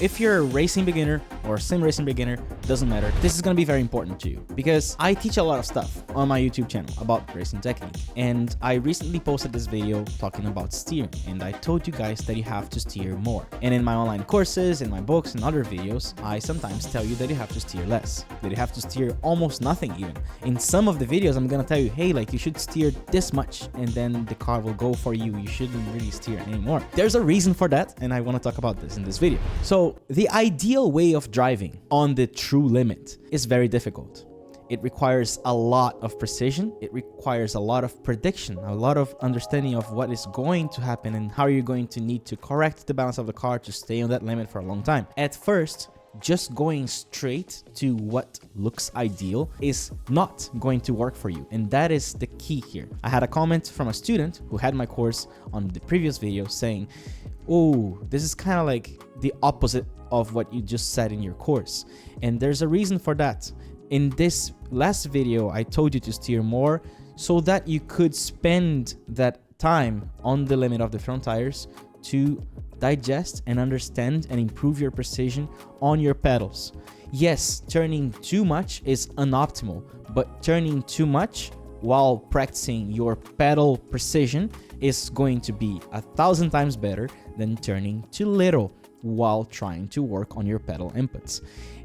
If you're a racing beginner or a sim racing beginner, doesn't matter. This is going to be very important to you because I teach a lot of stuff on my YouTube channel about racing technique. And I recently posted this video talking about steering, and I told you guys that you have to steer more. And in my online courses, in my books and other videos, I sometimes tell you that you have to steer less, that you have to steer almost nothing even. In some of the videos, I'm going to tell you, hey, like you should steer this much and then the car will go for you. You shouldn't really steer anymore. There's a reason for that, and I want to talk about this in this video. So the ideal way of driving on the true limit is very difficult. It requires a lot of precision. It requires a lot of prediction, a lot of understanding of what is going to happen and how you're going to need to correct the balance of the car to stay on that limit for a long time. At first, just going straight to what looks ideal is not going to work for you. And that is the key here. I had a comment from a student who had my course on the previous video saying, oh, this is kind of like the opposite of what you just said in your course. And there's a reason for that. In this last video, I told you to steer more so that you could spend that time on the limit of the front tires to digest and understand and improve your precision on your pedals. Yes, turning too much is unoptimal, but turning too much while practicing your pedal precision is going to be 1,000 times better than turning too little while trying to work on your pedal inputs.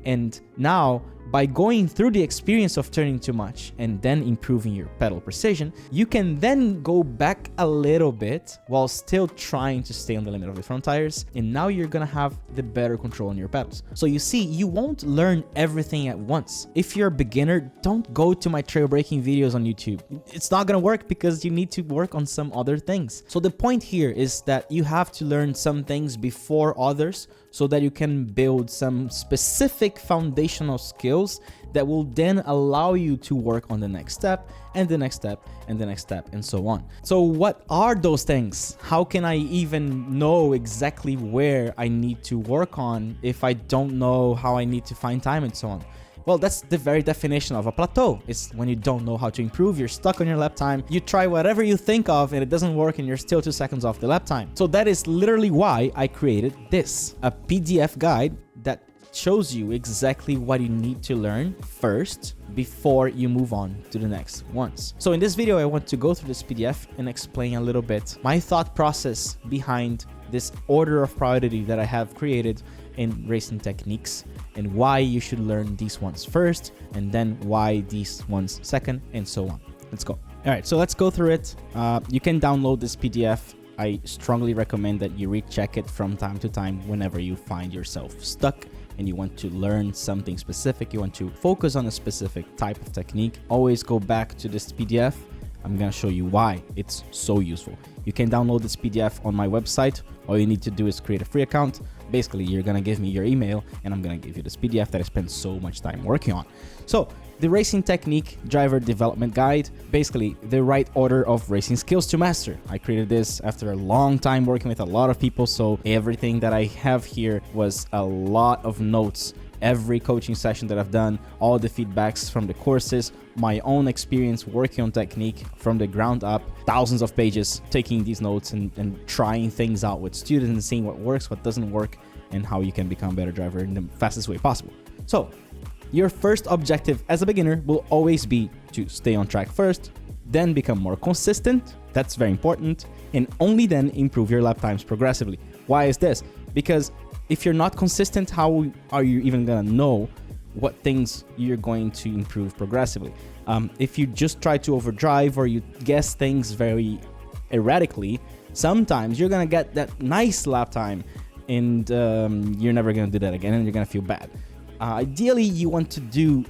And now, by going through the experience of turning too much and then improving your pedal precision, you can then go back a little bit while still trying to stay on the limit of the front tires. And now you're gonna have the better control on your pedals. So you see, you won't learn everything at once. If you're a beginner, don't go to my trail braking videos on YouTube. It's not gonna work because you need to work on some other things. So the point here is that you have to learn some things before others so that you can build some specific foundational skills that will then allow you to work on the next step and the next step and the next step and so on. So what are those things? How can I even know exactly where I need to work on if I don't know how I need to find time and so on? Well, that's the very definition of a plateau. It's when you don't know how to improve, you're stuck on your lap time, you try whatever you think of and it doesn't work and you're still 2 seconds off the lap time. So that is literally why I created this, a PDF guide that shows you exactly what you need to learn first before you move on to the next ones. So in this video, I want to go through this PDF and explain a little bit my thought process behind this order of priority that I have created in racing techniques and why you should learn these ones first and then why these ones second and so on. Let's go. All right, so let's go through it. You can download this PDF. I strongly recommend that you recheck it from time to time whenever you find yourself stuck and you want to learn something specific, you want to focus on a specific type of technique. Always go back to this PDF. I'm gonna show you why it's so useful. You can download this PDF on my website. All you need to do is create a free account. Basically, you're gonna give me your email and I'm gonna give you this PDF that I spent so much time working on. So the Racing Technique Driver Development Guide, basically the right order of racing skills to master. I created this after a long time working with a lot of people, so everything that I have here was a lot of notes. Every coaching session that I've done, all the feedbacks from the courses, my own experience working on technique from the ground up, thousands of pages, taking these notes and trying things out with students and seeing what works, what doesn't work, and how you can become a better driver in the fastest way possible. So your first objective as a beginner will always be to stay on track first, then become more consistent. That's very important. And only then improve your lap times progressively. Why is this? Because if you're not consistent, how are you even gonna know what things you're going to improve progressively? If you just try to overdrive or you guess things very erratically, sometimes you're gonna get that nice lap time and you're never gonna do that again and you're gonna feel bad. Ideally, you want to do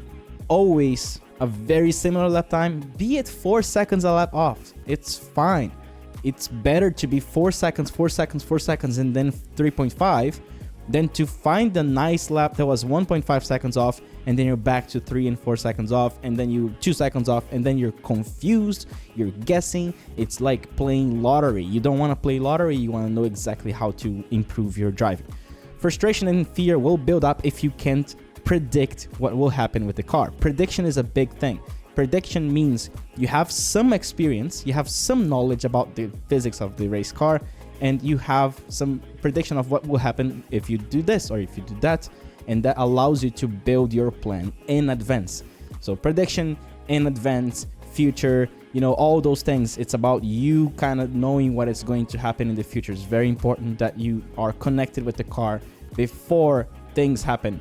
always a very similar lap time, be it 4 seconds a lap off. It's fine. It's better to be 4 seconds, 4 seconds, 4 seconds, and then 3.5 than to find the nice lap that was 1.5 seconds off and then you're back to 3 and 4 seconds off and then you 2 seconds off and then you're confused, you're guessing. It's like playing lottery. You don't want to play lottery, you want to know exactly how to improve your driving. Frustration and fear will build up if you can't predict what will happen with the car. Prediction is a big thing. Prediction means you have some experience, you have some knowledge about the physics of the race car, and you have some prediction of what will happen if you do this or if you do that, and that allows you to build your plan in advance. So prediction in advance, future, you know, all those things. It's about you kind of knowing what is going to happen in the future. It's very important that you are connected with the car before things happen.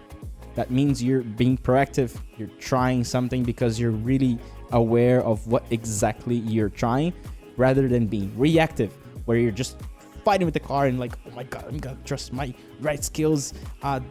That means you're being proactive, you're trying something because you're really aware of what exactly you're trying, rather than being reactive, where you're just fighting with the car and like, oh my God, I'm gonna trust my right skills,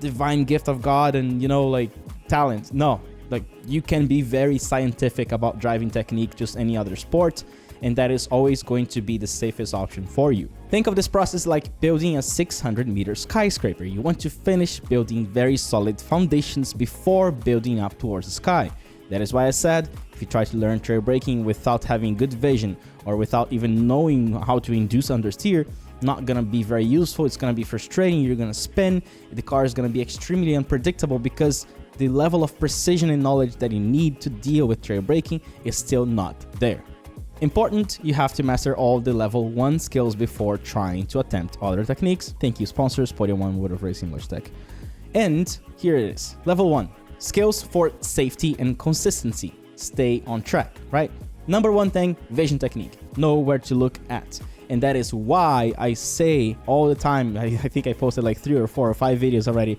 divine gift of God, and, you know, like talent. No, like you can be very scientific about driving technique, just any other sport, and that is always going to be the safest option for you. Think of this process like building a 600-meter skyscraper. You want to finish building very solid foundations before building up towards the sky. That is why I said, if you try to learn trail braking without having good vision or without even knowing how to induce understeer, not gonna be very useful. It's gonna be frustrating. You're gonna spin. The car is gonna be extremely unpredictable because the level of precision and knowledge that you need to deal with trail braking is still not there. Important, you have to master all the level 1 skills before trying to attempt other techniques. Thank you, sponsors, Podium 1, World of Racing, Logitech. And here it is. Level 1, skills for safety and consistency. Stay on track, right? Number 1 thing, vision technique. Know where to look at. And that is why I say all the time, I think I posted like 3 or 4 or 5 videos already,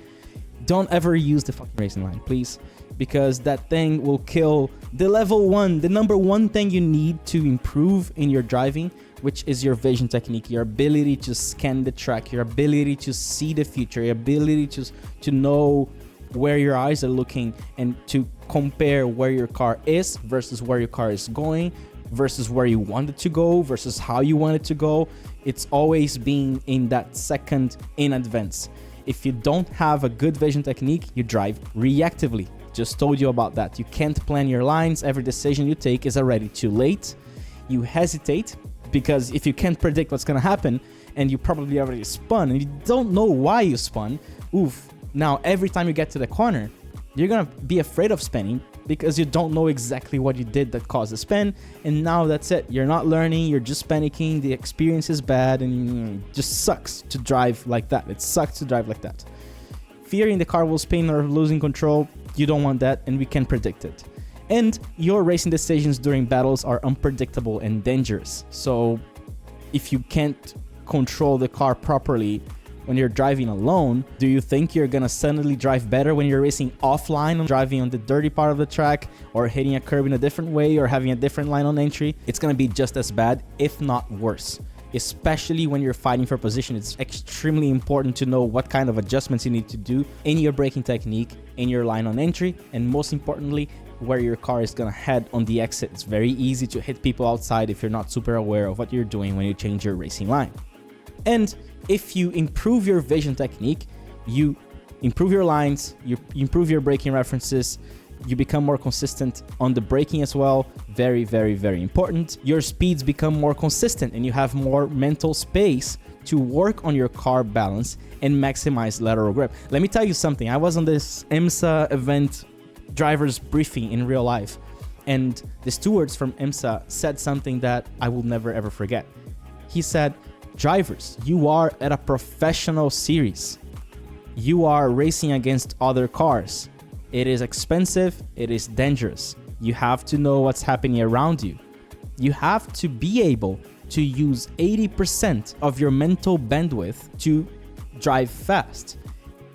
don't ever use the fucking racing line, please. Because that thing will kill the level 1, the number 1 thing you need to improve in your driving, which is your vision technique, your ability to scan the track, your ability to see the future, your ability to know where your eyes are looking and to compare where your car is versus where your car is going, versus where you want it to go, versus how you want it to go. It's always being in that second in advance. If you don't have a good vision technique, you drive reactively. Just told you about that. You can't plan your lines. Every decision you take is already too late. You hesitate because if you can't predict what's gonna happen and you probably already spun and you don't know why you spun, oof. Now, every time you get to the corner, you're gonna be afraid of spinning because you don't know exactly what you did that caused the spin, and now that's it. You're not learning, you're just panicking, the experience is bad, and it just sucks to drive like that. It sucks to drive like that. Fearing the car will spin or losing control, you don't want that, and we can predict it. And your racing decisions during battles are unpredictable and dangerous. So if you can't control the car properly when you're driving alone, do you think you're gonna suddenly drive better when you're racing offline, driving on the dirty part of the track, or hitting a curb in a different way, or having a different line on entry? It's gonna be just as bad, if not worse. Especially when you're fighting for position, it's extremely important to know what kind of adjustments you need to do in your braking technique, in your line on entry, and most importantly, where your car is gonna head on the exit. It's very easy to hit people outside if you're not super aware of what you're doing when you change your racing line. And if you improve your vision technique, you improve your lines, you improve your braking references, you become more consistent on the braking as well. Very, very, very important. Your speeds become more consistent and you have more mental space to work on your car balance and maximize lateral grip. Let me tell you something. I was on this IMSA event driver's briefing in real life, and the stewards from IMSA said something that I will never ever forget. He said, drivers, you are at a professional series. You are racing against other cars. It is expensive, it is dangerous. You have to know what's happening around you. You have to be able to use 80% of your mental bandwidth to drive fast.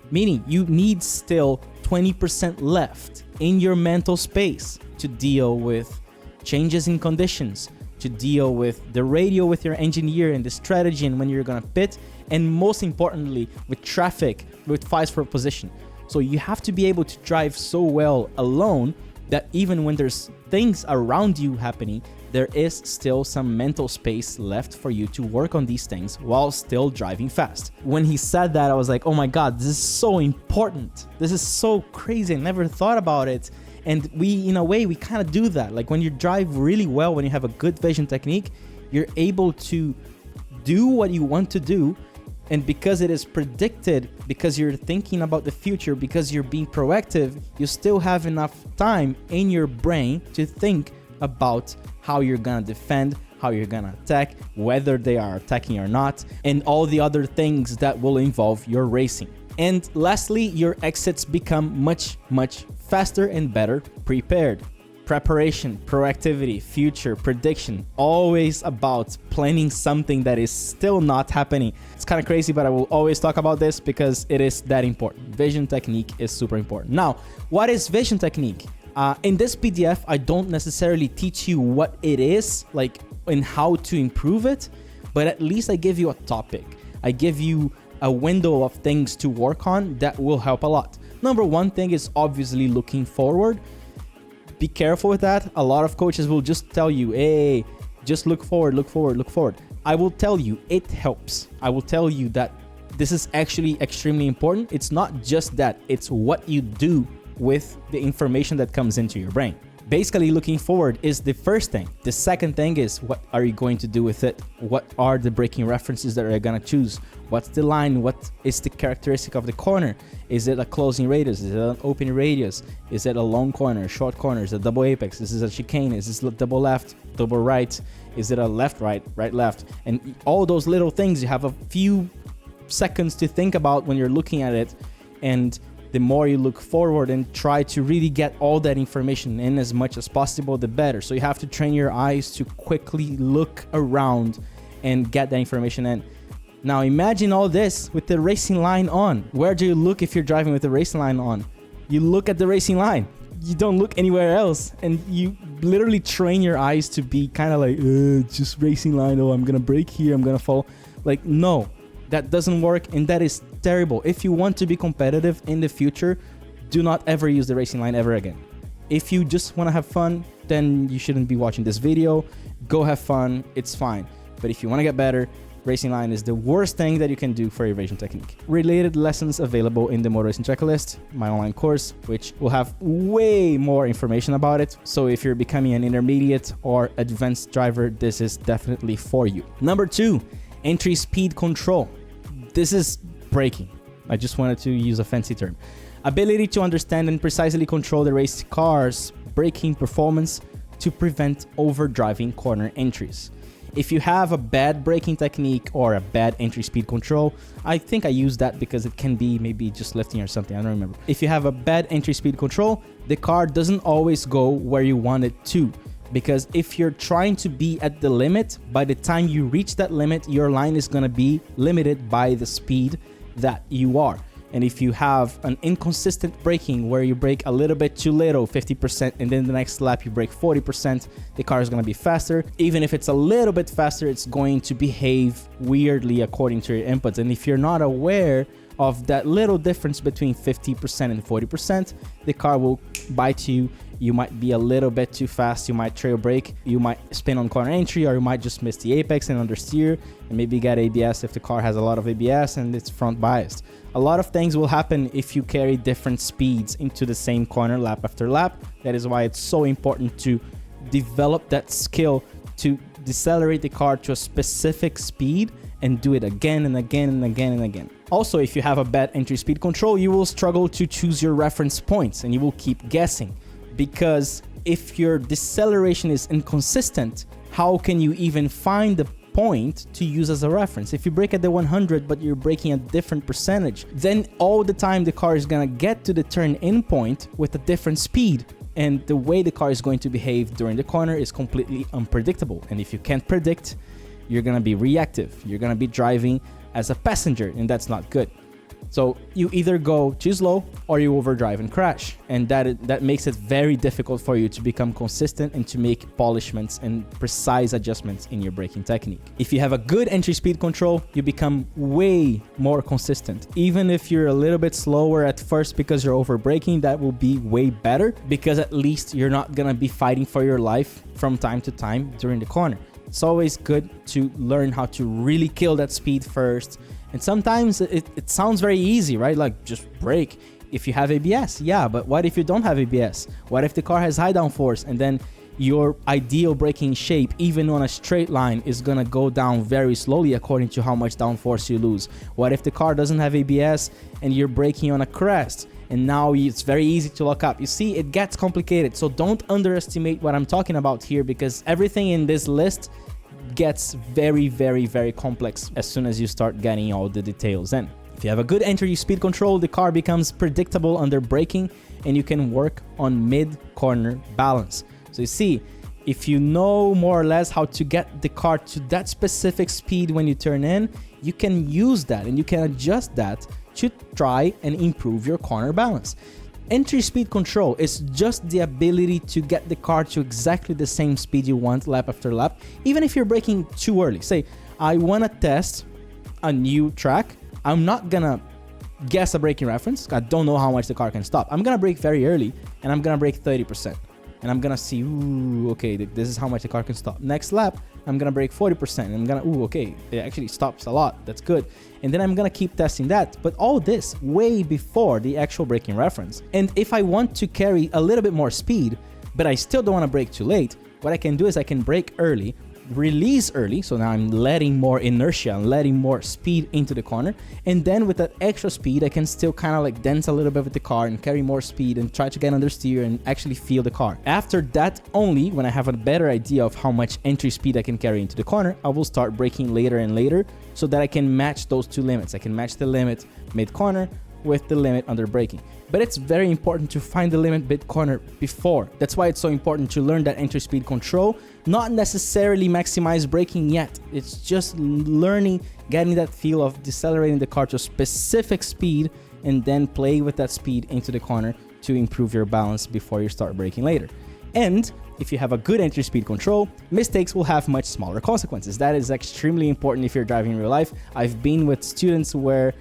Meaning you need still 20% left in your mental space to deal with changes in conditions, to deal with the radio with your engineer and the strategy and when you're gonna pit, and most importantly, with traffic, with fights for position. So you have to be able to drive so well alone that even when there's things around you happening, there is still some mental space left for you to work on these things while still driving fast. When he said that, I was like, oh my God, this is so important. This is so crazy. I never thought about it. And we, in a way, we kind of do that. Like when you drive really well, when you have a good vision technique, you're able to do what you want to do. And because it is predicted, because you're thinking about the future, because you're being proactive, you still have enough time in your brain to think about how you're gonna defend, how you're gonna attack, whether they are attacking or not, and all the other things that will involve your racing. And lastly, your exits become much faster and better prepared. Preparation, proactivity, future, prediction, always about planning something that is still not happening. It's kind of crazy, but I will always talk about this because it is that important. Vision technique is super important. Now, what is vision technique? In this PDF, I don't necessarily teach you what it is, like, and how to improve it, but at least I give you a topic. I give you a window of things to work on that will help a lot. Number one thing is obviously looking forward. Be careful with that. A lot of coaches will just tell you, hey, just look forward, look forward, look forward. I will tell you, it helps. I will tell you that this is actually extremely important. It's not just that, it's what you do with the information that comes into your brain. Basically, looking forward is the first thing. The second thing is, what are you going to do with it? What are the braking references that you're gonna choose? What's the line? What is the characteristic of the corner? Is it a closing radius? Is it an open radius? Is it a long corner, short corner? Is it a double apex? Is this a chicane? Is this double left, double right? Is it a left, right, right, left? And all those little things, you have a few seconds to think about when you're looking at it. And the more you look forward and try to really get all that information in as much as possible, the better. So you have to train your eyes to quickly look around and get that information in. Now imagine all this with the racing line on. Where do you look if you're driving with the racing line on? You look at the racing line. You don't look anywhere else. And you literally train your eyes to be kind of like, just racing line. Oh, I'm going to brake here. I'm going to fall. Like, no. That doesn't work, and that is terrible. If you want to be competitive in the future, do not ever use the racing line ever again. If you just want to have fun, then you shouldn't be watching this video. Go have fun, it's fine. But if you want to get better, racing line is the worst thing that you can do for your vision technique. Related lessons available in the Motor Racing Checklist, my online course, which will have way more information about it. So if you're becoming an intermediate or advanced driver, this is definitely for you. Number 2, entry speed control. This is braking. I just wanted to use a fancy term. Ability to understand and precisely control the race car's braking performance to prevent overdriving corner entries. If you have a bad braking technique or a bad entry speed control, I think I use that because it can be maybe just lifting or something, I don't remember. If you have a bad entry speed control, the car doesn't always go where you want it to. Because if you're trying to be at the limit, by the time you reach that limit, your line is going to be limited by the speed that you are. And if you have an inconsistent braking where you brake a little bit too little, 50%, and then the next lap you brake 40%, the car is going to be faster. Even if it's a little bit faster, it's going to behave weirdly according to your inputs. And if you're not aware of that little difference between 50% and 40%, the car will bite you. You might be a little bit too fast, you might trail brake, you might spin on corner entry, or you might just miss the apex and understeer, and maybe get ABS if the car has a lot of ABS and it's front biased. A lot of things will happen if you carry different speeds into the same corner lap after lap. That is why it's so important to develop that skill to decelerate the car to a specific speed and do it again and again and again and again. Also, if you have a bad entry speed control, you will struggle to choose your reference points and you will keep guessing. Because if your deceleration is inconsistent, how can you even find the point to use as a reference? If you brake at the 100 but you're braking a different percentage, then all the time the car is gonna get to the turn-in point with a different speed. And the way the car is going to behave during the corner is completely unpredictable. And if you can't predict, you're gonna be reactive. You're gonna be driving as a passenger, and that's not good. So you either go too slow or you overdrive and crash. And that makes it very difficult for you to become consistent and to make polishments and precise adjustments in your braking technique. If you have a good entry speed control, you become way more consistent. Even if you're a little bit slower at first because you're over braking, that will be way better because at least you're not gonna be fighting for your life from time to time during the corner. It's always good to learn how to really kill that speed first. And sometimes it sounds very easy, right? Like just brake if you have ABS. Yeah, but what if you don't have ABS? What if the car has high downforce and then your ideal braking shape, even on a straight line, is gonna go down very slowly according to how much downforce you lose? What if the car doesn't have ABS and you're braking on a crest and now it's very easy to lock up? You see, it gets complicated. So don't underestimate what I'm talking about here, because everything in this list gets very, very, very complex as soon as you start getting all the details in. If you have a good entry speed control, the car becomes predictable under braking, and you can work on mid-corner balance. So you see, if you know more or less how to get the car to that specific speed when you turn in, you can use that and you can adjust that to try and improve your corner balance. Entry speed control is just the ability to get the car to exactly the same speed you want lap after lap, even if you're braking too early. Say, I want to test a new track. I'm not gonna guess a braking reference. I don't know how much the car can stop. I'm gonna brake very early, and I'm gonna brake 30%. And I'm gonna see, ooh, okay, this is how much the car can stop. Next lap, I'm gonna brake 40%, and I'm gonna, ooh, okay, it actually stops a lot. That's good. And then I'm gonna keep testing that. But all this way before the actual braking reference. And if I want to carry a little bit more speed, but I still don't want to brake too late, what I can do is I can brake early, release early, so now I'm letting more inertia and letting more speed into the corner, and then with that extra speed I can still kind of like dance a little bit with the car and carry more speed and try to get understeer and actually feel the car. After that, only when I have a better idea of how much entry speed I can carry into the corner, I will start braking later and later so that I can match those two limits. I can match the limit mid-corner with the limit under braking. But it's very important to find the limit mid-corner before. That's why it's so important to learn that entry speed control, not necessarily maximize braking yet. It's just learning, getting that feel of decelerating the car to a specific speed and then play with that speed into the corner to improve your balance before you start braking later. And if you have a good entry speed control, mistakes will have much smaller consequences. That is extremely important if you're driving in real life. I've been with students where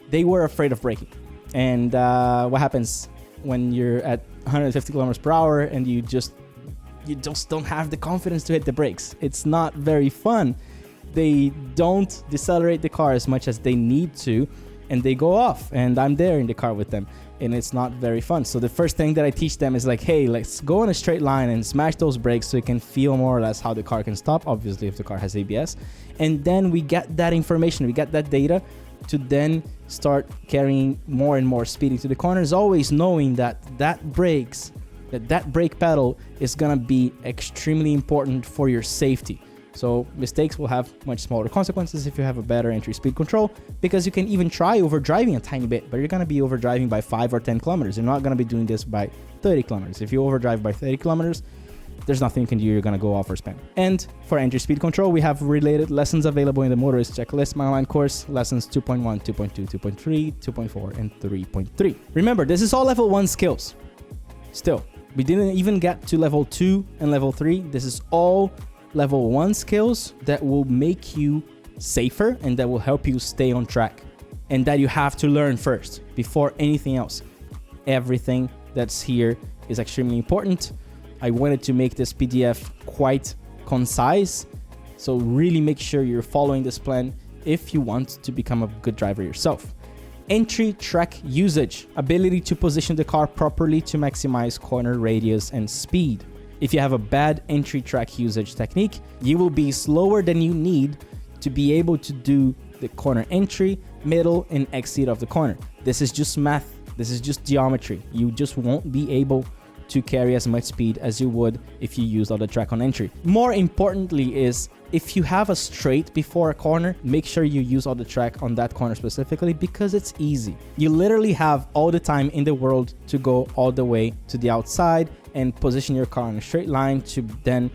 they were afraid of braking. And what happens when you're at 150 kilometers per hour and you just don't have the confidence to hit the brakes? It's not very fun. They don't decelerate the car as much as they need to, and they go off, and I'm there in the car with them, and it's not very fun. So the first thing that I teach them is like, hey, let's go on a straight line and smash those brakes so you can feel more or less how the car can stop, obviously if the car has ABS. And then we get that information, we get that data to then start carrying more and more speed into the corners, always knowing that that brake pedal is gonna be extremely important for your safety. So mistakes will have much smaller consequences if you have a better entry speed control, because you can even try overdriving a tiny bit, but you're gonna be overdriving by 5 or 10 kilometers. You're not gonna be doing this by 30 kilometers. If you overdrive by 30 kilometers, there's nothing you can do, you're gonna go off or spin. And for entry speed control, we have related lessons available in the Motorist Checklist, my online course, lessons 2.1, 2.2, 2.3, 2.4, and 3.3. Remember, this is all level 1 skills. Still, we didn't even get to level 2 and level 3. This is all level 1 skills that will make you safer and that will help you stay on track, and that you have to learn first before anything else. Everything that's here is extremely important. I wanted to make this PDF quite concise, so really make sure you're following this plan if you want to become a good driver yourself. Entry track usage, ability to position the car properly to maximize corner radius and speed. If you have a bad entry track usage technique, you will be slower than you need to be able to do the corner entry, middle, and exit of the corner. This is just math. This is just geometry. You just won't be able to carry as much speed as you would if you use all the track on entry. More importantly is, if you have a straight before a corner, make sure you use all the track on that corner specifically, because it's easy. You literally have all the time in the world to go all the way to the outside and position your car in a straight line to then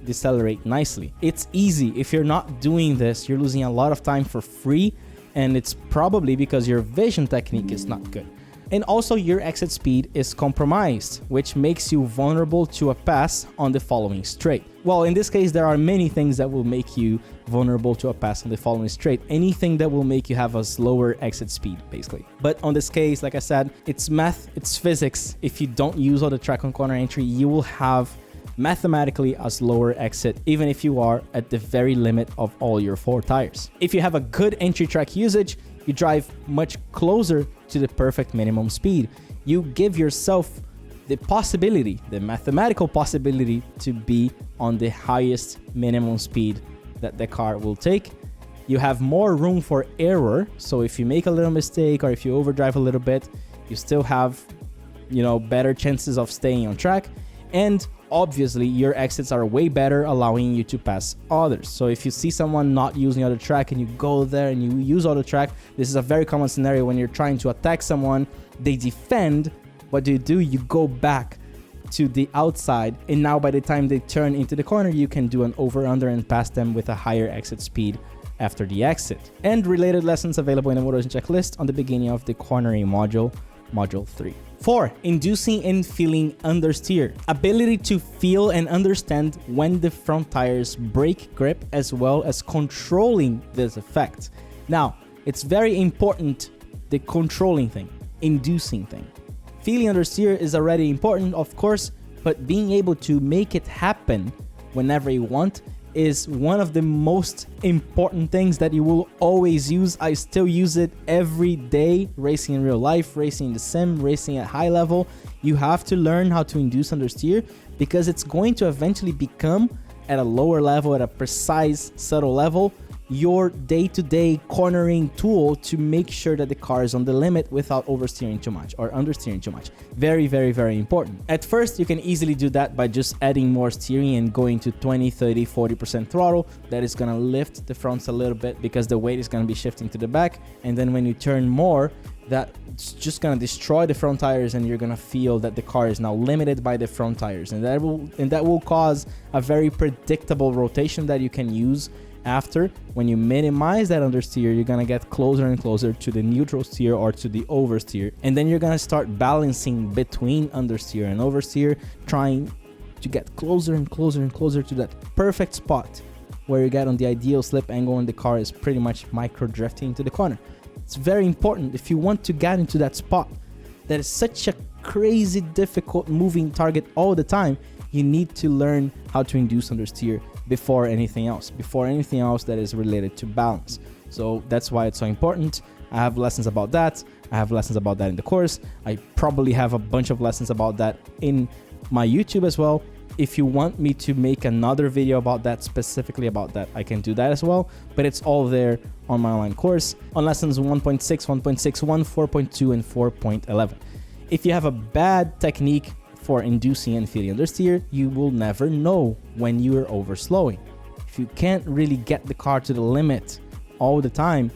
decelerate nicely. It's easy. If you're not doing this, you're losing a lot of time for free, and it's probably because your vision technique is not good. And also your exit speed is compromised, which makes you vulnerable to a pass on the following straight. Well, in this case, there are many things that will make you vulnerable to a pass on the following straight. Anything that will make you have a slower exit speed, basically. But on this case, like I said, it's math, it's physics. If you don't use all the track on corner entry, you will have mathematically a slower exit, even if you are at the very limit of all your 4 tires. If you have a good entry track usage, you drive much closer to the perfect minimum speed. You give yourself the possibility, the mathematical possibility, to be on the highest minimum speed that the car will take. You have more room for error, so if you make a little mistake or if you overdrive a little bit, you still have, better chances of staying on track. And obviously your exits are way better, allowing you to pass others. So if you see someone not using auto track and you go there and you use auto track, this is a very common scenario when you're trying to attack someone, they defend. What do? You go back to the outside, and now by the time they turn into the corner, you can do an over-under and pass them with a higher exit speed after the exit. And related lessons available in the motivation checklist on the beginning of the cornering module, module 3. 4. Inducing and feeling understeer. Ability to feel and understand when the front tires break grip, as well as controlling this effect. Now, it's very important, the controlling thing, inducing thing. Feeling understeer is already important, of course, but being able to make it happen whenever you want is one of the most important things that you will always use. I still use it every day, racing in real life, racing in the sim, racing at high level. You have to learn how to induce understeer because it's going to eventually become, at a lower level, at a precise, subtle level, your day-to-day cornering tool to make sure that the car is on the limit without oversteering too much or understeering too much. Very, very, very important. At first, you can easily do that by just adding more steering and going to 20, 30, 40% throttle. That is going to lift the fronts a little bit because the weight is going to be shifting to the back. And then when you turn more, that's just going to destroy the front tires, and you're going to feel that the car is now limited by the front tires. And that will cause a very predictable rotation that you can use after. When you minimize that understeer, you're gonna get closer and closer to the neutral steer or to the oversteer, and then you're gonna start balancing between understeer and oversteer, trying to get closer and closer and closer to that perfect spot where you get on the ideal slip angle and the car is pretty much micro drifting into the corner. It's very important if you want to get into that spot that is such a crazy difficult moving target all the time. You need to learn how to induce understeer before anything else that is related to balance. So that's why it's so important. I have lessons about that. I have lessons about that in the course. I probably have a bunch of lessons about that in my YouTube as well. If you want me to make another video about that, specifically about that, I can do that as well. But it's all there on my online course on lessons 1.6, 1.61, 4.2, and 4.11. If you have a bad technique for inducing and feeling understeer, you will never know when you are overslowing. If you can't really get the car to the limit all the time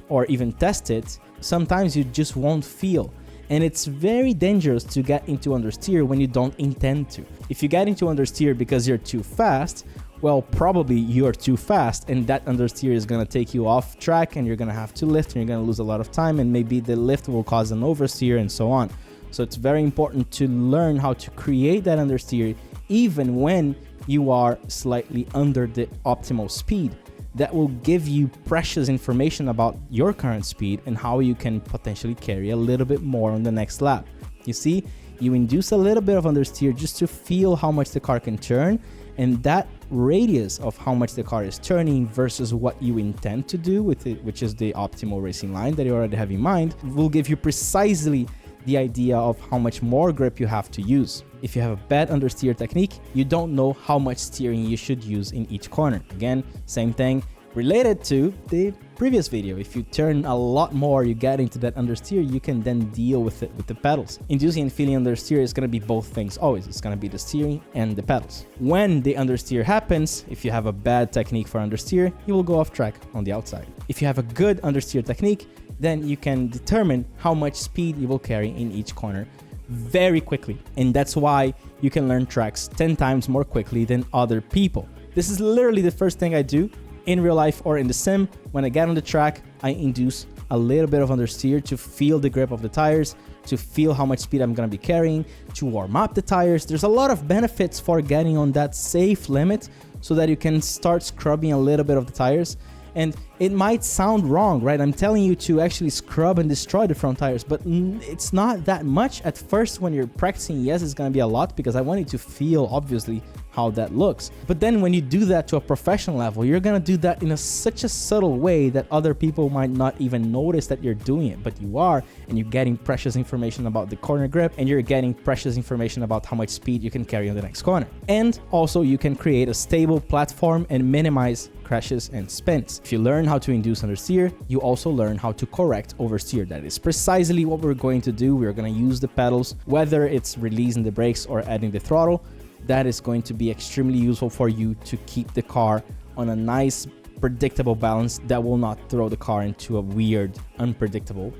or even test it, sometimes you just won't feel. And it's very dangerous to get into understeer when you don't intend to. If you get into understeer because you're too fast, well, probably you're too fast, and that understeer is going to take you off track, and you're going to have to lift, and you're going to lose a lot of time, and maybe the lift will cause an oversteer and so on. So it's very important to learn how to create that understeer even when you are slightly under the optimal speed. That will give you precious information about your current speed and how you can potentially carry a little bit more on the next lap. You see, you induce a little bit of understeer just to feel how much the car can turn, and that radius of how much the car is turning versus what you intend to do with it, which is the optimal racing line that you already have in mind, will give you precisely the idea of how much more grip you have to use. If you have a bad understeer technique, you don't know how much steering you should use in each corner. Again, same thing related to the previous video. If you turn a lot more, you get into that understeer, you can then deal with it with the pedals. Inducing and feeling understeer is going to be both things always. It's going to be the steering and the pedals. When the understeer happens, if you have a bad technique for understeer, you will go off track on the outside. If you have a good understeer technique, then you can determine how much speed you will carry in each corner very quickly. And that's why you can learn tracks 10 times more quickly than other people. This is literally the first thing I do in real life or in the sim. When I get on the track, I induce a little bit of understeer to feel the grip of the tires, to feel how much speed I'm going to be carrying, to warm up the tires. There's a lot of benefits for getting on that safe limit so that you can start scrubbing a little bit of the tires. And it might sound wrong, right? I'm telling you to actually scrub and destroy the front tires, but it's not that much. At first, when you're practicing, yes, it's going to be a lot because I want you to feel, obviously, how that looks. But then when you do that to a professional level, you're going to do that in such a subtle way that other people might not even notice that you're doing it, but you are, and you're getting precious information about the corner grip, and you're getting precious information about how much speed you can carry on the next corner. And also you can create a stable platform and minimize crashes and spins. If you learn how to induce understeer, you also learn how to correct oversteer. That is precisely what we're going to do. We're going to use the pedals, whether it's releasing the brakes or adding the throttle, that is going to be extremely useful for you to keep the car on a nice, predictable balance that will not throw the car into a weird, unpredictable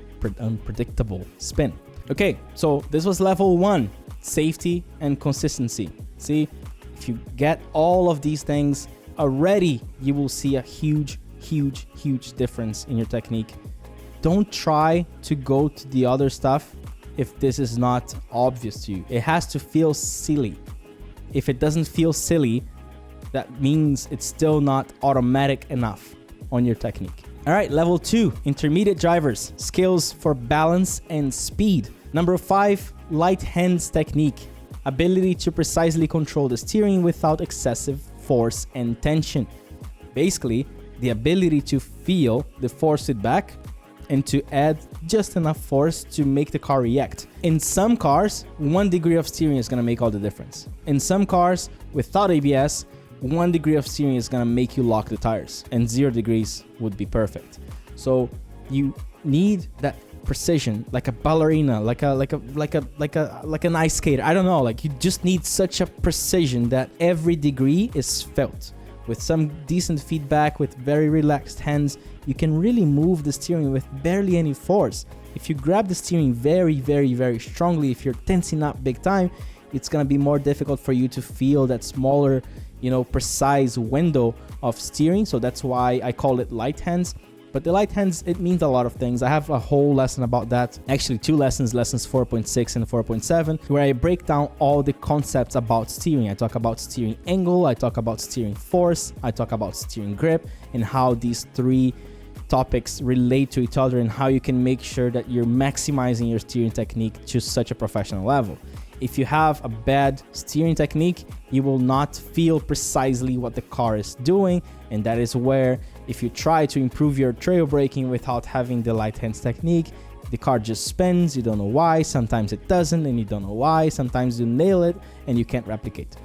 spin. Okay, so this was level 1, safety and consistency. See, if you get all of these things already, you will see a huge difference in your technique. Don't try to go to the other stuff if this is not obvious to you. It has to feel silly. If it doesn't feel silly, that means it's still not automatic enough on your technique. All right, level 2, intermediate drivers, skills for balance and speed. Number 5, light hands technique, ability to precisely control the steering without excessive force and tension. Basically, the ability to feel the force feedback and to add just enough force to make the car react. In some cars, 1 degree of steering is gonna make all the difference. In some cars, without ABS, 1 degree of steering is gonna make you lock the tires, and 0 degrees would be perfect. So you need that precision, like a ballerina, like an ice skater. I don't know, like you just need such a precision that every degree is felt. With some decent feedback, with very relaxed hands, you can really move the steering with barely any force. If you grab the steering very strongly, if you're tensing up big time, it's gonna be more difficult for you to feel that smaller, precise window of steering. So that's why I call it light hands. But the light hands, it means a lot of things. I have a whole lesson about that. Actually, 2 lessons, lessons 4.6 and 4.7, where I break down all the concepts about steering. I talk about steering angle, I talk about steering force, I talk about steering grip, and how these 3 topics relate to each other and how you can make sure that you're maximizing your steering technique to such a professional level. If you have a bad steering technique, you will not feel precisely what the car is doing, and that is where, if you try to improve your trail braking without having the light hands technique, the car just spins, you don't know why, sometimes it doesn't and you don't know why, sometimes you nail it and you can't replicate.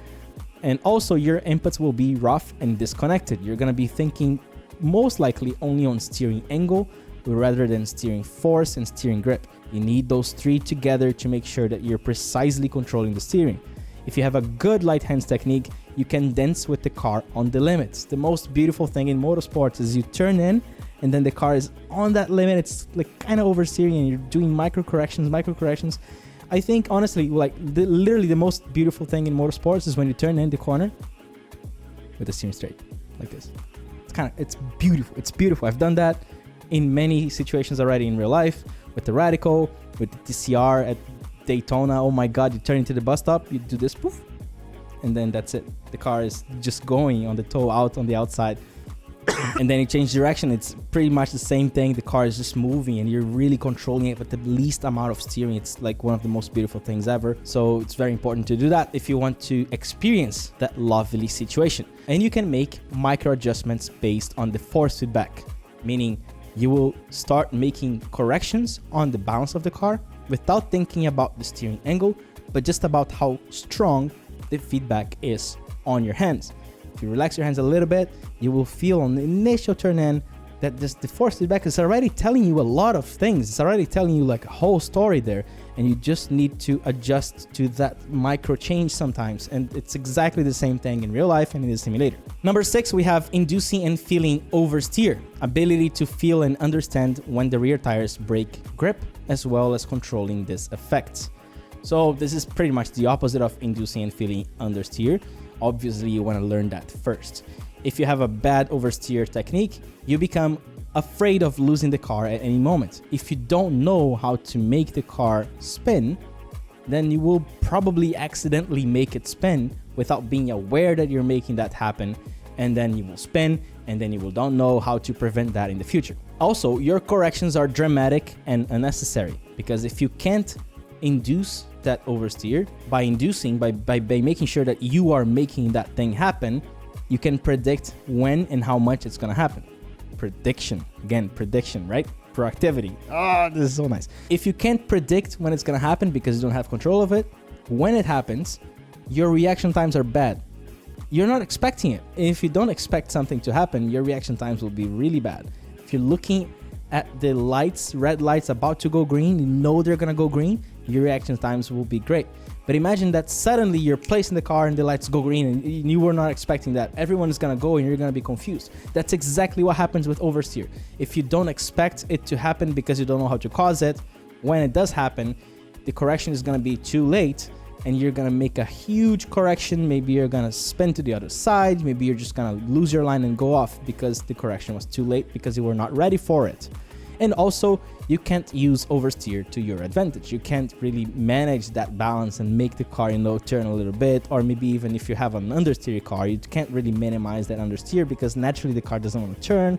And also your inputs will be rough and disconnected. You're gonna be thinking most likely only on steering angle rather than steering force and steering grip. You need those 3 together to make sure that you're precisely controlling the steering. If you have a good light hands technique, you can dance with the car on the limits. The most beautiful thing in motorsports is you turn in and then the car is on that limit. It's like kind of oversteering and you're doing micro corrections. I think honestly, like literally the most beautiful thing in motorsports is when you turn in the corner with the steering straight like this. It's beautiful. I've done that in many situations already in real life, with the Radical, with the TCR at Daytona. Oh my God, you turn into the bus stop, you do this, poof, and then that's it. The car is just going on the toe out on the outside. And then you change direction. It's pretty much the same thing. The car is just moving and you're really controlling it with the least amount of steering. It's like one of the most beautiful things ever. So it's very important to do that if you want to experience that lovely situation. And you can make micro adjustments based on the force feedback, meaning you will start making corrections on the balance of the car without thinking about the steering angle, but just about how strong the feedback is on your hands. If you relax your hands a little bit, you will feel on the initial turn in that the force feedback is already telling you a lot of things. It's already telling you like a whole story there, and you just need to adjust to that micro change sometimes. And it's exactly the same thing in real life and in the simulator. Number 6, we have inducing and feeling oversteer, ability to feel and understand when the rear tires break grip, as well as controlling this effect. So this is pretty much the opposite of inducing and feeling understeer. Obviously, you want to learn that first. If you have a bad oversteer technique, you become afraid of losing the car at any moment. If you don't know how to make the car spin, then you will probably accidentally make it spin without being aware that you're making that happen, and then you will spin, and then you will don't know how to prevent that in the future. Also, your corrections are dramatic and unnecessary, because if you can't induce that oversteer by inducing, by making sure that you are making that thing happen, you can predict when and how much it's going to happen. Prediction, right? Proactivity. This is so nice. If you can't predict when it's going to happen because you don't have control of it, when it happens, your reaction times are bad. You're not expecting it. If you don't expect something to happen, your reaction times will be really bad. If you're looking at the lights, red lights about to go green, you know they're going to go green, your reaction times will be great. But imagine that suddenly you're placing the car and the lights go green and you were not expecting that. Everyone is gonna go and you're gonna be confused. That's exactly what happens with oversteer. If you don't expect it to happen because you don't know how to cause it, when it does happen, the correction is gonna be too late and you're gonna make a huge correction. Maybe you're gonna spin to the other side. Maybe you're just gonna lose your line and go off because the correction was too late because you were not ready for it. And also, you can't use oversteer to your advantage. You can't really manage that balance and make the car, turn a little bit, or maybe even if you have an understeer car, you can't really minimize that understeer because naturally the car doesn't want to turn.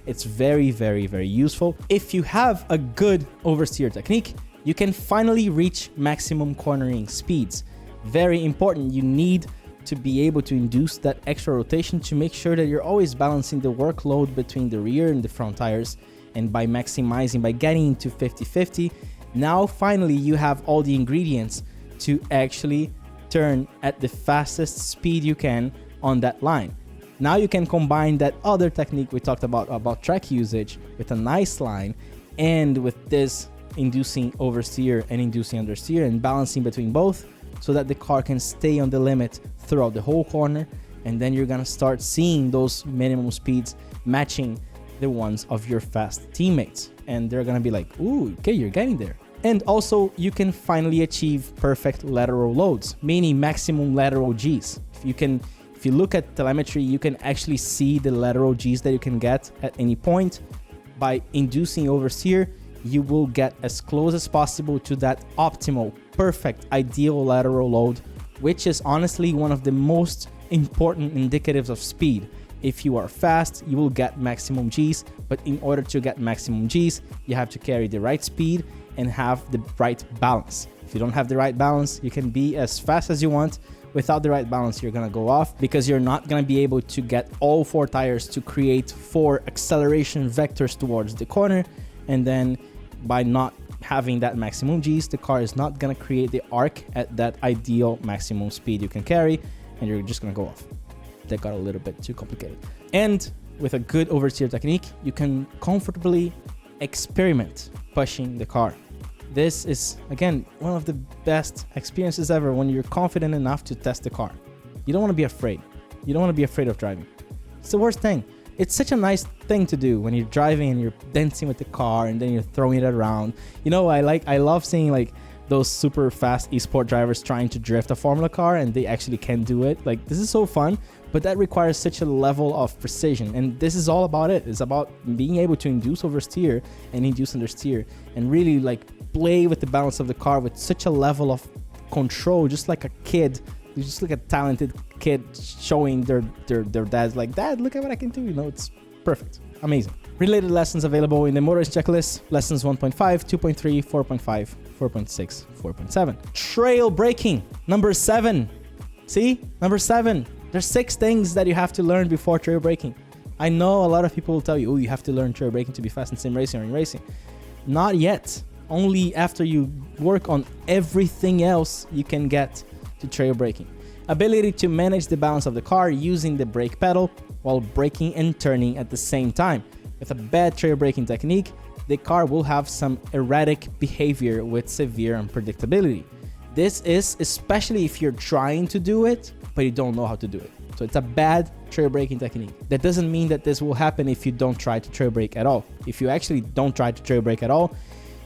It's very, very, very useful. If you have a good oversteer technique, you can finally reach maximum cornering speeds. Very important. You need to be able to induce that extra rotation to make sure that you're always balancing the workload between the rear and the front tires. And by maximizing, by getting into 50-50, now finally you have all the ingredients to actually turn at the fastest speed you can on that line. Now you can combine that other technique we talked about track usage with a nice line and with this inducing oversteer and inducing understeer and balancing between both so that the car can stay on the limit throughout the whole corner. And then you're gonna start seeing those minimum speeds matching the ones of your fast teammates, and they're gonna be like, ooh, okay, you're getting there. And also you can finally achieve perfect lateral loads, meaning maximum lateral Gs. If you look at telemetry, you can actually see the lateral Gs that you can get at any point. By inducing oversteer, you will get as close as possible to that optimal, perfect, ideal lateral load, which is honestly one of the most important indicatives of speed. If you are fast, you will get maximum Gs, but in order to get maximum Gs, you have to carry the right speed and have the right balance. If you don't have the right balance, you can be as fast as you want. Without the right balance, you're gonna go off because you're not gonna be able to get all 4 tires to create 4 acceleration vectors towards the corner. And then by not having that maximum Gs, the car is not gonna create the arc at that ideal maximum speed you can carry, and you're just gonna go off. That got a little bit too complicated. And with a good oversteer technique, you can comfortably experiment pushing the car. This is, again, one of the best experiences ever when you're confident enough to test the car. You don't want to be afraid. You don't want to be afraid of driving. It's the worst thing. It's such a nice thing to do when you're driving and you're dancing with the car and then you're throwing it around. I love seeing like those super fast esport drivers trying to drift a Formula car and they actually can do it. Like, this is so fun, but that requires such a level of precision. And this is all about it. It's about being able to induce oversteer and induce understeer and really like play with the balance of the car with such a level of control, just like a kid. You just like a talented kid showing their dads like, Dad, look at what I can do. It's perfect. Amazing. Related lessons available in the motorist checklist. Lessons 1.5, 2.3, 4.5, 4.6, 4.7. Trail braking, number 7. See? Number 7. There's 6 things that you have to learn before trail braking. I know a lot of people will tell you, oh, you have to learn trail braking to be fast in sim racing or in racing. Not yet. Only after you work on everything else you can get to trail braking. Ability to manage the balance of the car using the brake pedal while braking and turning at the same time. With a bad trail braking technique, the car will have some erratic behavior with severe unpredictability. This is especially if you're trying to do it, but you don't know how to do it. So it's a bad trail braking technique. That doesn't mean that this will happen if you don't try to trail brake at all. If you actually don't try to trail brake at all,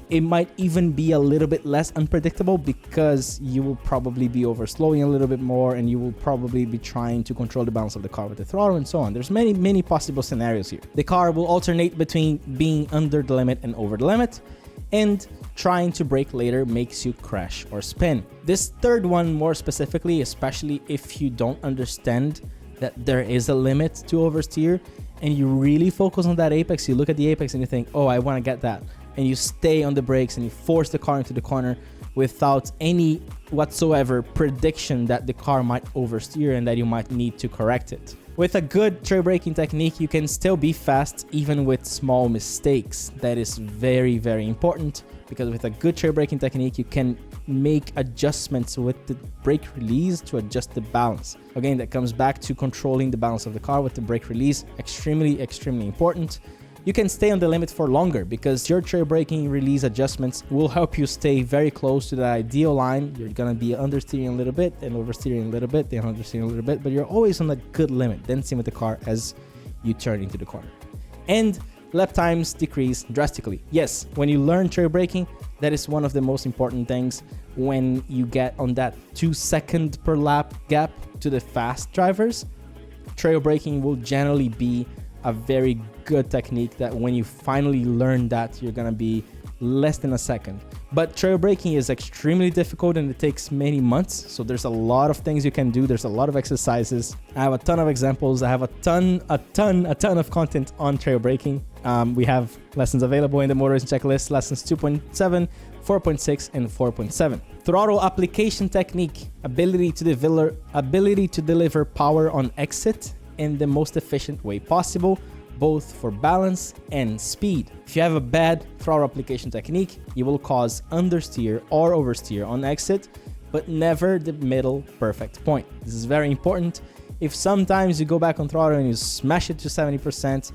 it might even be a little bit less unpredictable because you will probably be overslowing a little bit more and you will probably be trying to control the balance of the car with the throttle and so on. There's many possible scenarios here. The car will alternate between being under the limit and over the limit, and trying to brake later makes you crash or spin. This third one more specifically, especially if you don't understand that there is a limit to oversteer and you really focus on that apex, you look at the apex and you think, oh, I want to get that. And you stay on the brakes and you force the car into the corner without any whatsoever prediction that the car might oversteer and that you might need to correct it. With a good trail braking technique, you can still be fast even with small mistakes. That is very, very important because with a good trail braking technique, you can make adjustments with the brake release to adjust the balance. Again, that comes back to controlling the balance of the car with the brake release. Extremely, extremely important. you can stay on the limit for longer because your trail braking release adjustments will help you stay very close to the ideal line. You're gonna be understeering a little bit and oversteering a little bit, then understeering a little bit, but you're always on a good limit, dancing with the car as you turn into the corner. And lap times decrease drastically. Yes, when you learn trail braking, that is one of the most important things. When you get on that 2-second per lap gap to the fast drivers, trail braking will generally be a very good technique that when you finally learn that, you're gonna be less than a second. But trail braking is extremely difficult and it takes many months. So there's a lot of things you can do. There's a lot of exercises. I have a ton of examples. I have a ton of content on trail braking. We have lessons available in the motor racing checklist, lessons 2.7, 4.6, and 4.7. Throttle application technique, ability to deliver power on exit in the most efficient way possible, both for balance and speed. If you have a bad throttle application technique, you will cause understeer or oversteer on exit, but never the middle perfect point. This is very important. If sometimes you go back on throttle and you smash it to 70%,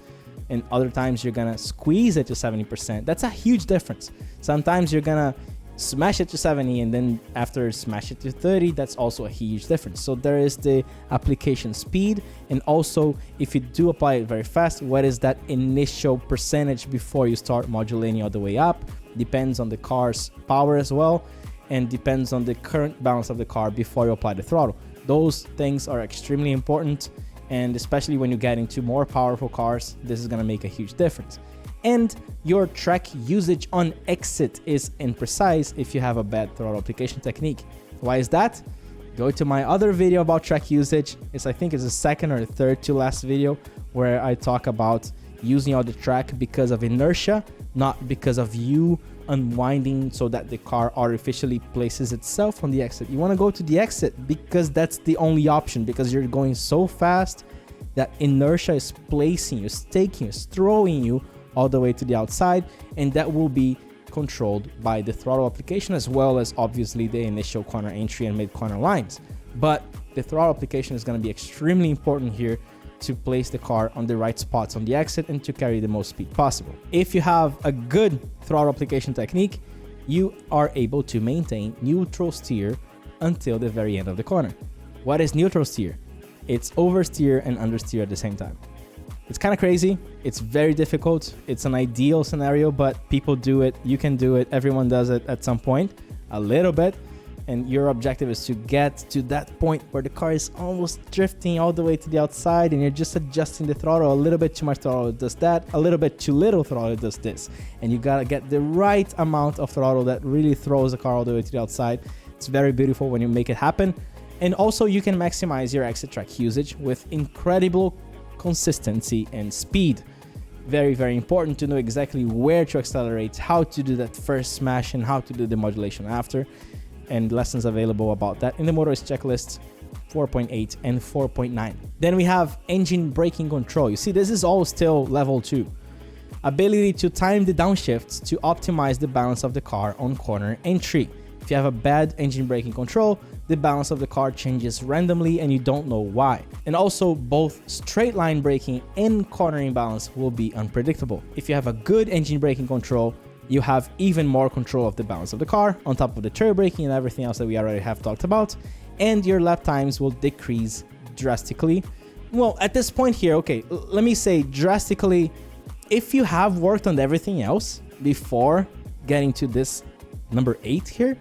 and other times you're gonna squeeze it to 70%, that's a huge difference. Sometimes you're gonna smash it to 70 and then after smash it to 30, that's also a huge difference. So there is the application speed, and also if you do apply it very fast, what is that initial percentage before you start modulating all the way up? Depends on the car's power as well, and depends on the current balance of the car before you apply the throttle. Those things are extremely important, and especially when you get into more powerful cars, this is gonna make a huge difference. And your track usage on exit is imprecise if you have a bad throttle application technique. Why is that? Go to my other video about track usage. I think it's the second or third to last video where I talk about using all the track because of inertia, not because of you unwinding so that the car artificially places itself on the exit. You want to go to the exit because that's the only option, because you're going so fast that inertia is placing you, staking you, throwing you all the way to the outside, and that will be controlled by the throttle application as well as obviously the initial corner entry and mid-corner lines. But the throttle application is going to be extremely important here to place the car on the right spots on the exit and to carry the most speed possible. If you have a good throttle application technique, you are able to maintain neutral steer until the very end of the corner. What is neutral steer? It's oversteer and understeer at the same time. It's kind of crazy. It's very difficult. It's an ideal scenario, but people do it. You can do it. Everyone does it at some point, a little bit. And your objective is to get to that point where the car is almost drifting all the way to the outside and you're just adjusting the throttle. A little bit too much throttle, it does that. A little bit too little throttle, it does this. And you gotta get the right amount of throttle that really throws the car all the way to the outside. It's very beautiful when you make it happen. And also you can maximize your exit track usage with incredible consistency and speed. Very, very important to know exactly where to accelerate, how to do that first smash, and how to do the modulation after. And lessons available about that in the motor racing checklist 4.8 and 4.9. Then we have engine braking control. You see, this is all still level 2. Ability to time the downshifts to optimize the balance of the car on corner entry. If you have a bad engine braking control, the balance of the car changes randomly and you don't know why. And also both straight line braking and cornering balance will be unpredictable. If you have a good engine braking control, you have even more control of the balance of the car on top of the trail braking and everything else that we already have talked about. And your lap times will decrease drastically. Well, at this point here, okay, let me say drastically, if you have worked on everything else before getting to this number 8 here,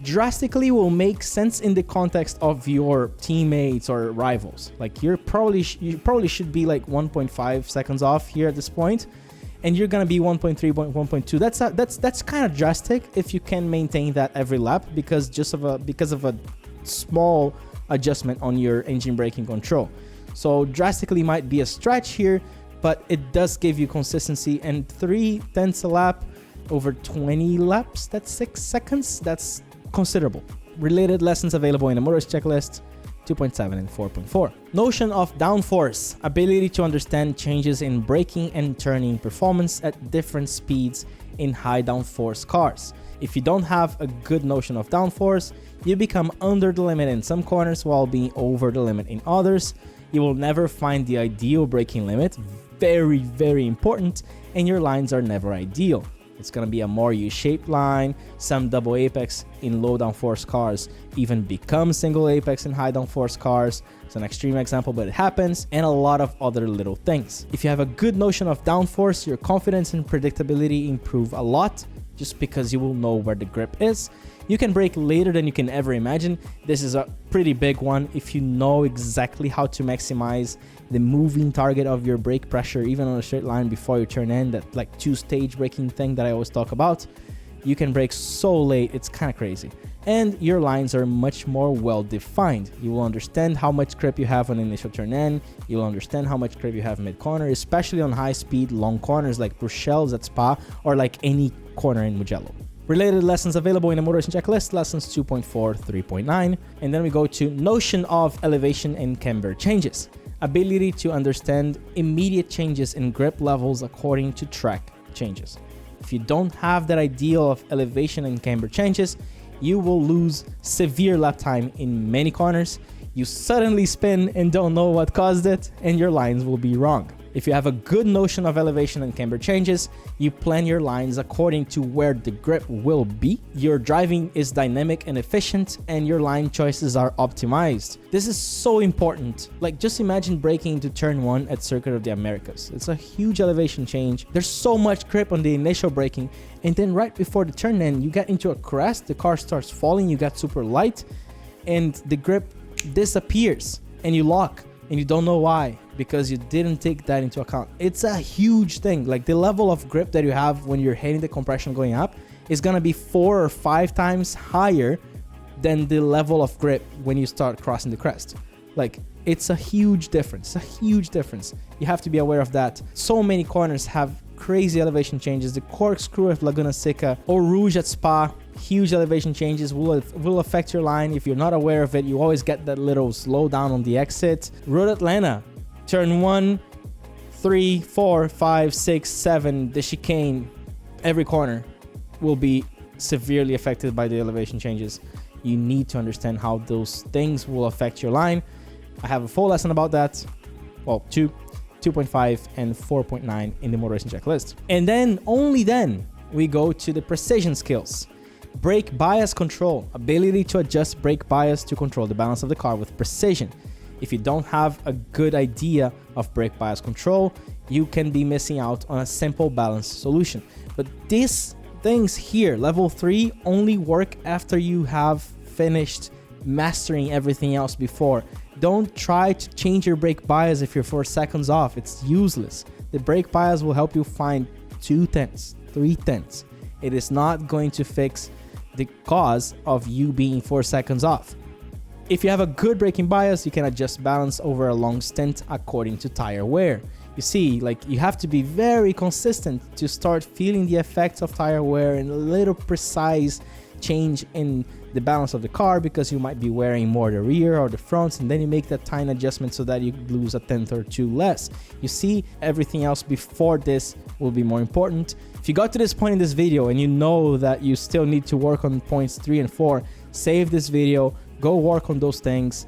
drastically will make sense in the context of your teammates or rivals. Like you probably should be like 1.5 seconds off here at this point, and you're gonna be 1.3, 1.2. That's kind of drastic if you can maintain that every lap because of a small adjustment on your engine braking control. So drastically might be a stretch here, but it does give you consistency, and 0.3 a lap over 20 laps, that's 6 seconds. That's considerable. Related lessons available in the motorist checklist 2.7 and 4.4. Notion of downforce, ability to understand changes in braking and turning performance at different speeds in high downforce cars. If you don't have a good notion of downforce, you become under the limit in some corners while being over the limit in others. You will never find the ideal braking limit. very, very important, and your lines are never ideal. It's gonna be a more U-shaped line. Some double apex in low downforce cars even become single apex in high downforce cars. It's an extreme example, but it happens, and a lot of other little things. If you have a good notion of downforce, your confidence and predictability improve a lot, just because you will know where the grip is. You can brake later than you can ever imagine. This is a pretty big one. If you know exactly how to maximize the moving target of your brake pressure, even on a straight line before you turn in, that like two-stage braking thing that I always talk about, you can brake so late, it's kind of crazy. And your lines are much more well-defined. You will understand how much grip you have on initial turn in. You will understand how much grip you have mid-corner, especially on high-speed, long corners like Bruxelles at Spa, or like any corner in Mugello. Related lessons available in the motor racing checklist, lessons 2.4, 3.9. And then we go to notion of elevation and camber changes. Ability to understand immediate changes in grip levels according to track changes. If you don't have that idea of elevation and camber changes, you will lose severe lap time in many corners. You suddenly spin and don't know what caused it, and your lines will be wrong. If you have a good notion of elevation and camber changes, you plan your lines according to where the grip will be. Your driving is dynamic and efficient, and your line choices are optimized. This is so important. Like, just imagine braking into turn 1 at Circuit of the Americas. It's a huge elevation change. There's so much grip on the initial braking, and then right before the turn in, you get into a crest, the car starts falling, you got super light, and the grip disappears, and you lock, and you don't know why, because you didn't take that into account. It's a huge thing. Like, the level of grip that you have when you're hitting the compression going up is gonna be 4 or 5 times higher than the level of grip when you start crossing the crest. Like, it's a huge difference, a huge difference. You have to be aware of that. So many corners have crazy elevation changes. The corkscrew at Laguna Seca or Rouge at Spa, huge elevation changes will affect your line. If you're not aware of it, you always get that little slowdown on the exit. Road Atlanta, turn 1, 3, 4, 5, 6, 7, the chicane, every corner will be severely affected by the elevation changes. You need to understand how those things will affect your line. I have a full lesson about that. Well, 2.5 and 4.9 in the motor racing checklist. And then, only then, we go to the precision skills. Brake bias control, ability to adjust brake bias to control the balance of the car with precision. If you don't have a good idea of brake bias control, you can be missing out on a simple balance solution. But these things here, level 3, only work after you have finished mastering everything else before. Don't try to change your brake bias if you're 4 seconds off. It's useless. The brake bias will help you find 2 tenths, 3 tenths. It is not going to fix the cause of you being 4 seconds off. If you have a good braking bias, you can adjust balance over a long stint according to tire wear. You see, like, you have to be very consistent to start feeling the effects of tire wear and a little precise change in the balance of the car, because you might be wearing more the rear or the fronts, and then you make that tiny adjustment so that you lose a tenth or 2 less. You see, everything else before this will be more important. If you got to this point in this video and you know that you still need to work on points 3 and 4, save this video, go work on those things.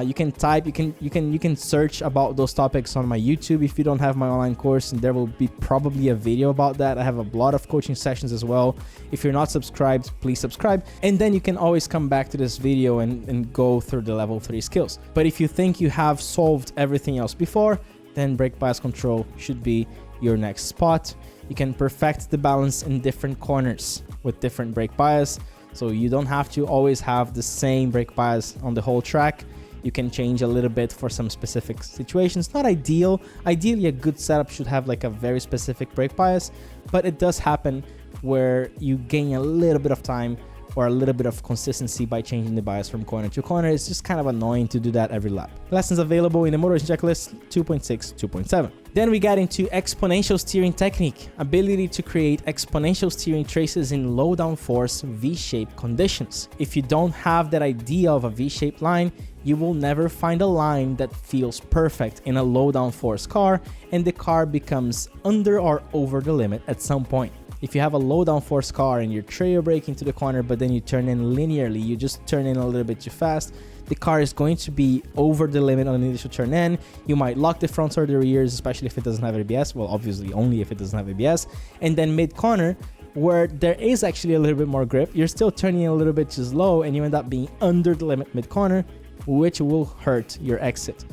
You can type, you can search about those topics on my YouTube if you don't have my online course, and there will be probably a video about that. I have a lot of coaching sessions as well. If you're not subscribed, please subscribe, and then you can always come back to this video and go through the level 3 skills. But if you think you have solved everything else before, then brake bias control should be your next spot. You can perfect the balance in different corners with different brake bias, so you don't have to always have the same brake bias on the whole track. You can change a little bit for some specific situations. Not ideal. Ideally, a good setup should have like a very specific brake bias, but it does happen where you gain a little bit of time or a little bit of consistency by changing the bias from corner to corner. It's just kind of annoying to do that every lap. Lessons available in the motor racing checklist 2.6, 2.7. Then we got into exponential steering technique, ability to create exponential steering traces in low downforce V-shaped conditions. If you don't have that idea of a V-shaped line, you will never find a line that feels perfect in a low downforce car, and the car becomes under or over the limit at some point. If you have a low downforce car and you're trail braking to the corner, but then you turn in linearly, you just turn in a little bit too fast, the car is going to be over the limit on the initial turn in. You might lock the fronts or the rears, especially if it doesn't have ABS. Well, obviously only if it doesn't have ABS. And then mid-corner, where there is actually a little bit more grip, you're still turning a little bit too slow and you end up being under the limit mid-corner, which will hurt your exit.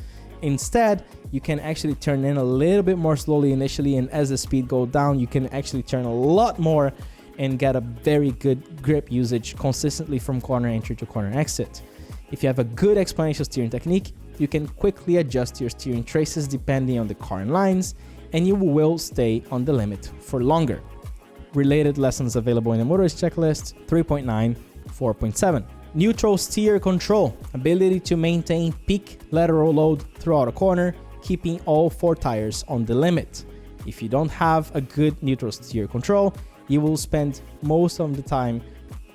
Instead, you can actually turn in a little bit more slowly initially, and as the speed goes down, you can actually turn a lot more and get a very good grip usage consistently from corner entry to corner exit. If you have a good exponential steering technique, you can quickly adjust your steering traces depending on the car and lines, and you will stay on the limit for longer. Related lessons available in the motorist checklist 3.9, 4.7. Neutral steer control, ability to maintain peak lateral load throughout a corner, keeping all 4 tires on the limit. If you don't have a good neutral steer control, you will spend most of the time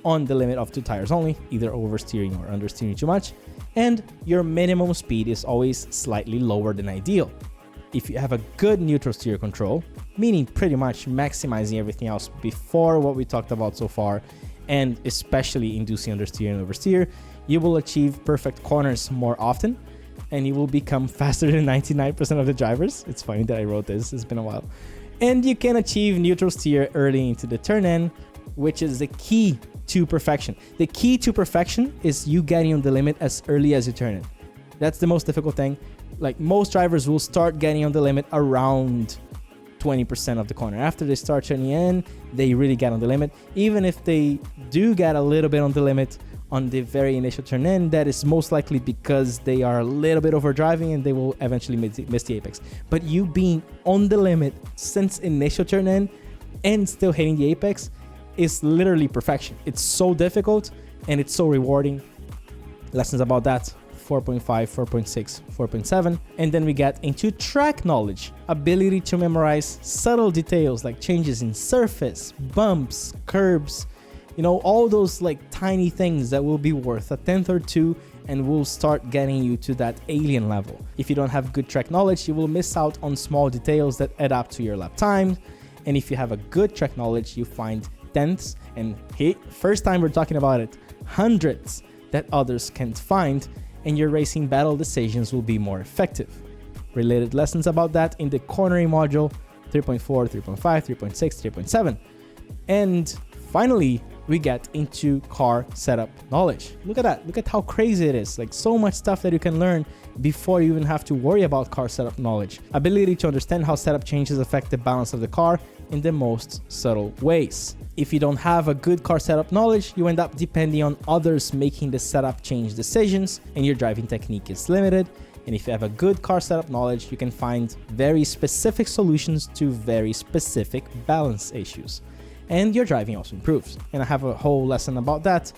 on the limit of 2 tires only, either oversteering or understeering too much, and your minimum speed is always slightly lower than ideal. If you have a good neutral steer control, meaning pretty much maximizing everything else before what we talked about so far, and especially inducing understeer and oversteer, you will achieve perfect corners more often, and you will become faster than 99% of the drivers. It's funny that I wrote this, it's been a while. And you can achieve neutral steer early into the turn-in, which is the key to perfection. The key to perfection is you getting on the limit as early as you turn in. That's the most difficult thing. Like, most drivers will start getting on the limit around 20% of the corner. After they start turning in, they really get on the limit. Even if they do get a little bit on the limit on the very initial turn in, that is most likely because they are a little bit over driving and they will eventually miss the apex. But you being on the limit since initial turn in and still hitting the apex is literally perfection. It's so difficult and it's so rewarding. Lessons about that 4.5, 4.6, 4.7. And then we get into track knowledge, ability to memorize subtle details like changes in surface, bumps, curbs, you know, all those like tiny things that will be worth a tenth or two and will start getting you to that alien level. If you don't have good track knowledge, you will miss out on small details that add up to your lap time. And if you have a good track knowledge, you find tenths and hey, first time we're talking about it, hundreds that others can't find, and your racing battle decisions will be more effective. Related lessons about that in the cornering module 3.4, 3.5, 3.6, 3.7. And finally, we get into car setup knowledge. Look at that. Look at how crazy it is. Like, so much stuff that you can learn before you even have to worry about car setup knowledge. Ability to understand how setup changes affect the balance of the car in the most subtle ways. If you don't have a good car setup knowledge, you end up depending on others making the setup change decisions, and your driving technique is limited. And if you have a good car setup knowledge, you can find very specific solutions to very specific balance issues. And your driving also improves. And I have a whole lesson about that.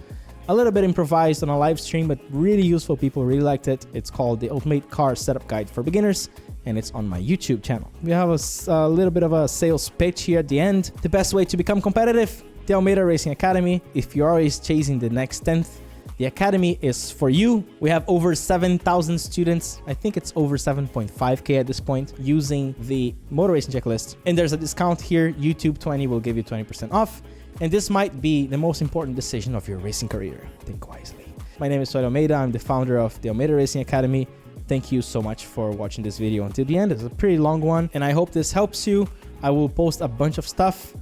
A little bit improvised on a live stream, but really useful. People really liked it. It's called the Ultimate Car Setup Guide for Beginners, and it's on my YouTube channel. We have a little bit of a sales pitch here at the end. The best way to become competitive, the Almeida Racing Academy. If you're always chasing the next 10th, the Academy is for you. We have over 7,000 students. I think it's over 7.5K at this point using the motor racing checklist. And there's a discount here. YouTube 20 will give you 20% off. And this might be the most important decision of your racing career. Think wisely. My name is Throttle Almeida. I'm the founder of the Almeida Racing Academy. Thank you so much for watching this video until the end. It's a pretty long one, and I hope this helps you. I will post a bunch of stuff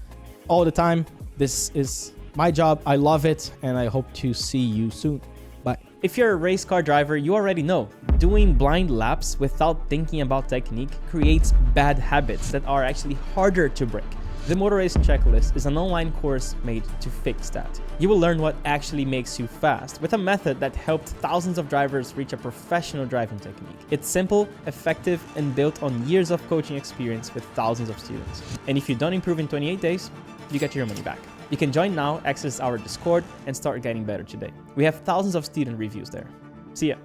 all the time. This is my job. I love it, and I hope to see you soon. Bye. If you're a race car driver, you already know doing blind laps without thinking about technique creates bad habits that are actually harder to break. The Motor Racing Checklist is an online course made to fix that. You will learn what actually makes you fast with a method that helped thousands of drivers reach a professional driving technique. It's simple, effective, and built on years of coaching experience with thousands of students. And if you don't improve in 28 days, you get your money back. You can join now, access our Discord, and start getting better today. We have thousands of student reviews there. See ya.